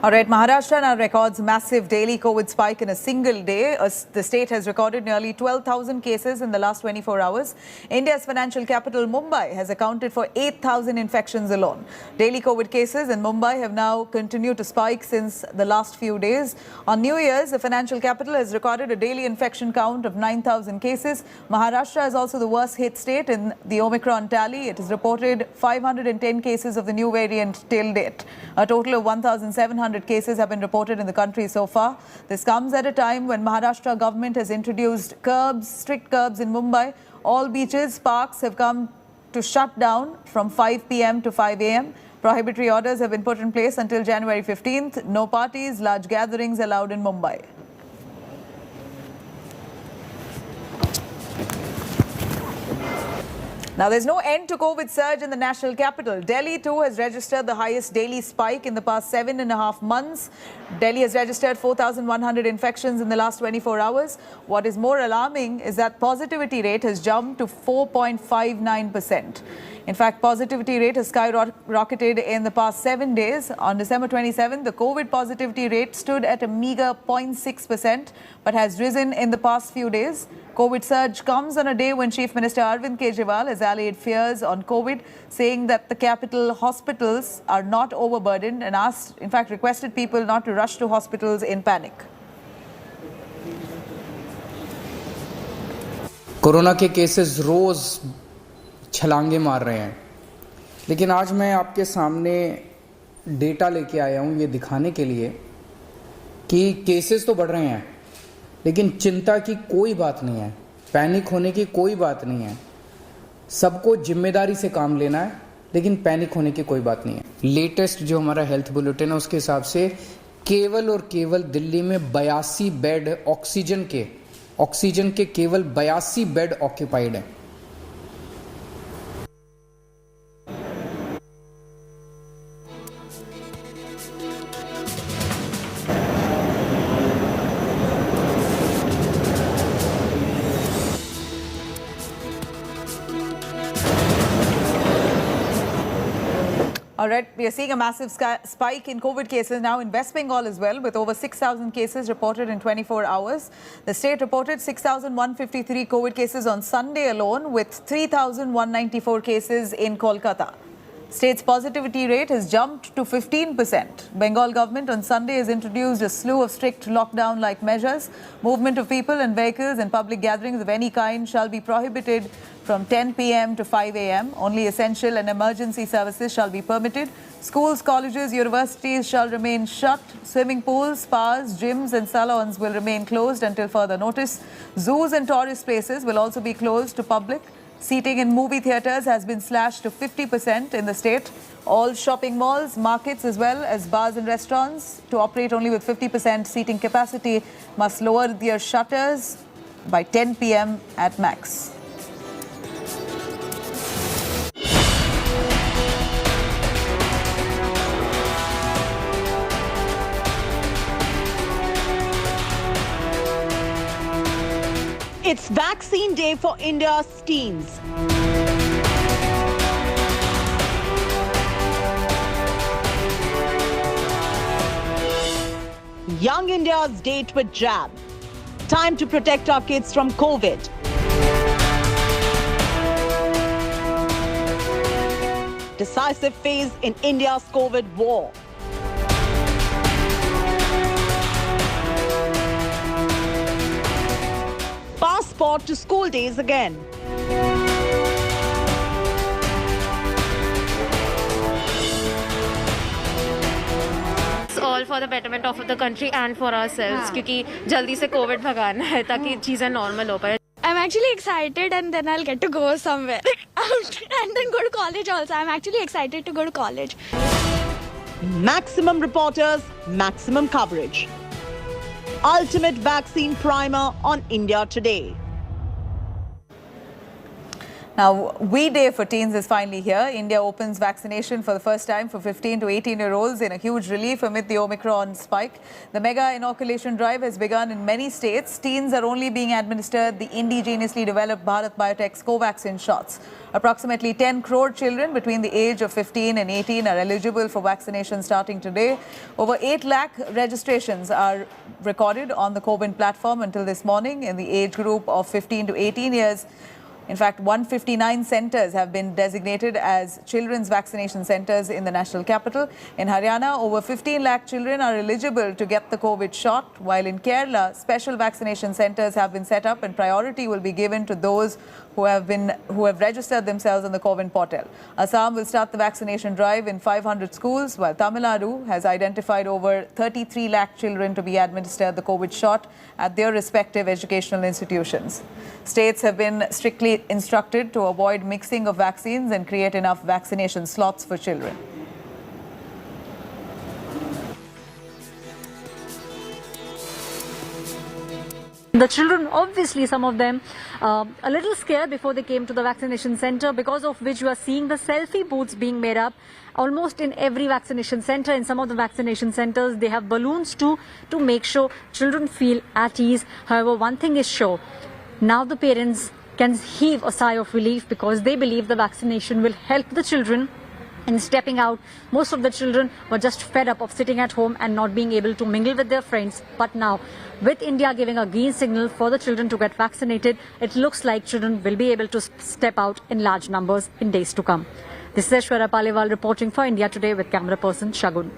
All right, Maharashtra now records massive daily COVID spike in a single day. The state has recorded nearly 12,000 cases in the last 24 hours. India's financial capital, Mumbai, has accounted for 8,000 infections alone. Daily COVID cases in Mumbai have now continued to spike since the last few days. On New Year's, the financial capital has recorded a daily infection count of 9,000 cases. Maharashtra is also the worst hit state in the Omicron tally. It has reported 510 cases of the new variant till date. A total of 1,700 cases have been reported in the country so far. This comes at a time when Maharashtra government has introduced strict curbs in Mumbai. All beaches, parks have come to shut down from 5 p.m. to 5 a.m. Prohibitory orders have been put in place until January 15th. No parties, large gatherings allowed in Mumbai. Now, there's no end to COVID surge in the national capital. Delhi, too, has registered the highest daily spike in the past 7.5 months. Delhi has registered 4,100 infections in the last 24 hours. What is more alarming is that positivity rate has jumped to 4.59%. In fact, positivity rate has skyrocketed in the past 7 days. On December 27, the COVID positivity rate stood at a meager 0.6%, but has risen in the past few days. COVID surge comes on a day when Chief Minister Arvind Kejriwal has allayed fears on COVID, saying that the capital hospitals are not overburdened and requested people not to rush to hospitals in panic. Corona के cases रोज छलांगे मार रहे हैं, लेकिन आज मैं आपके सामने data लेके आया हूं ये दिखाने के लिए कि केसेस तो बढ़ रहे हैं, लेकिन चिंता की कोई बात नहीं है, पैनिक होने की कोई बात नहीं है। सबको जिम्मेदारी से काम लेना है, लेकिन पैनिक होने की कोई बात नहीं है। लेटेस्ट जो हमारा हेल्थ बुलेटिन है उसके हिसाब से केवल और केवल दिल्ली में 82 बेड ऑक्सीजन के केवल 82 बेड ऑक्यूपाइड हैं। All right, we are seeing a massive spike in COVID cases now in West Bengal as well, with over 6,000 cases reported in 24 hours. The state reported 6,153 COVID cases on Sunday alone, with 3,194 cases in Kolkata. State's positivity rate has jumped to 15%. Bengal government on Sunday has introduced a slew of strict lockdown-like measures. Movement of people and vehicles and public gatherings of any kind shall be prohibited from 10 p.m. to 5 a.m. Only essential and emergency services shall be permitted. Schools, colleges, universities shall remain shut. Swimming pools, spas, gyms and salons will remain closed until further notice. Zoos and tourist places will also be closed to public. Seating in movie theatres has been slashed to 50% in the state. All shopping malls, markets as well as bars and restaurants to operate only with 50% seating capacity must lower their shutters by 10 p.m. at max. It's vaccine day for India's teens. Young India's date with jab. Time to protect our kids from COVID. Decisive phase in India's COVID war. Passport to school days again. It's all for the betterment of the country and for ourselves, क्योंकि जल्दी से Covid भगाना है ताकि चीजें normal हो पाए. I'm actually excited, and then I'll get to go somewhere and then go to college also. I'm actually excited to go to college. Maximum reporters, maximum coverage. Ultimate vaccine primer on India Today. Now, We Day for teens is finally here. India opens vaccination for the first time for 15 to 18-year-olds in a huge relief amid the Omicron spike. The mega inoculation drive has begun in many states. Teens are only being administered the indigenously developed Bharat Biotech's Covaxin shots. Approximately 10 crore children between the age of 15 and 18 are eligible for vaccination starting today. Over 8 lakh registrations are recorded on the CoWIN platform until this morning in the age group of 15 to 18 years. In fact, 159 centres have been designated as children's vaccination centres in the national capital. In Haryana, over 15 lakh children are eligible to get the COVID shot, while in Kerala, special vaccination centres have been set up and priority will be given to those who have registered themselves on the CoWIN portal. Assam will start the vaccination drive in 500 schools, while Tamil Nadu has identified over 33 lakh children to be administered the COVID shot at their respective educational institutions. States have been strictly instructed to avoid mixing of vaccines and create enough vaccination slots for children. The children, obviously some of them a little scared before they came to the vaccination center, because of which you are seeing the selfie booths being made up almost in every vaccination center. In some of the vaccination centers, they have balloons too, to make sure children feel at ease. However, one thing is sure, now the parents can heave a sigh of relief because they believe the vaccination will help the children in stepping out. Most of the children were just fed up of sitting at home and not being able to mingle with their friends. But now, with India giving a green signal for the children to get vaccinated, it looks like children will be able to step out in large numbers in days to come. This is Aishwarya Paliwal reporting for India Today with camera person Shagun.